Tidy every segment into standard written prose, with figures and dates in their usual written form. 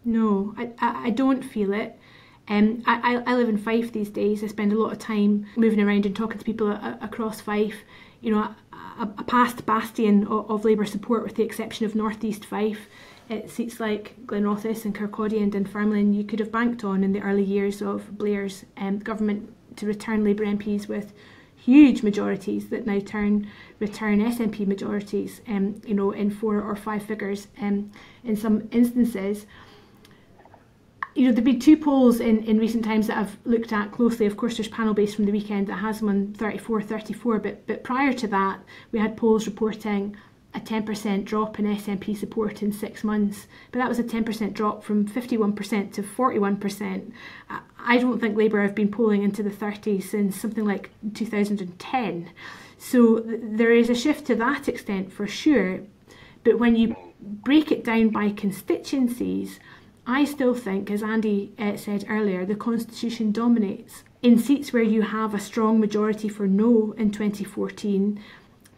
No, I don't feel it. I live in Fife these days. I spend a lot of time moving around and talking to people across Fife. You know, a past bastion of Labour support, with the exception of North East Fife. Seats like Glenrothes and Kirkcaldy and Dunfermline you could have banked on in the early years of Blair's government to return Labour MPs with huge majorities that now return SNP majorities, you know, in 4 or 5 figures in some instances. You know, there have been 2 polls in recent times that I've looked at closely. Of course, there's panel based from the weekend that has them on 34-34, but prior to that, we had polls reporting a 10% drop in SNP support in 6 months. But that was a 10% drop from 51% to 41%. I don't think Labour have been polling into the 30s since something like 2010. So there is a shift to that extent for sure. But when you break it down by constituencies, I still think, as Andy said earlier, the Constitution dominates. In seats where you have a strong majority for no in 2014,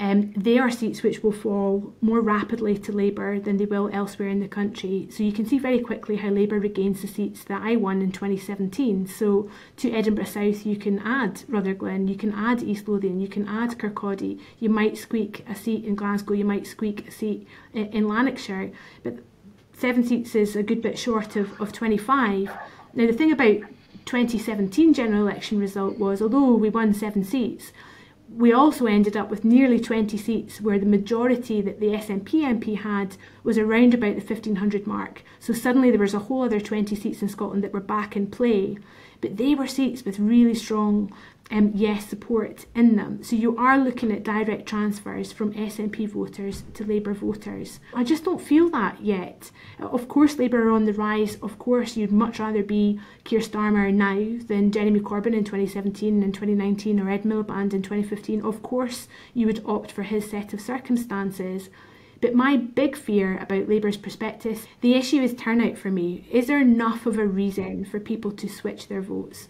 they are seats which will fall more rapidly to Labour than they will elsewhere in the country. So you can see very quickly how Labour regains the seats that I won in 2017. So to Edinburgh South you can add Rutherglen, you can add East Lothian, you can add Kirkcaldy, you might squeak a seat in Glasgow, you might squeak a seat in Lanarkshire, but 7 seats is a good bit short of 25. Now the thing about 2017 general election result was, although we won 7 seats, we also ended up with nearly 20 seats where the majority that the SNP MP had was around about the 1500 mark. So suddenly there was a whole other 20 seats in Scotland that were back in play. But they were seats with really strong yes support in them. So you are looking at direct transfers from SNP voters to Labour voters. I just don't feel that yet. Of course Labour are on the rise. Of course you'd much rather be Keir Starmer now than Jeremy Corbyn in 2017 and 2019 or Ed Miliband in 2015. Of course you would opt for his set of circumstances. But my big fear about Labour's prospectus, the issue is turnout for me. Is there enough of a reason for people to switch their votes?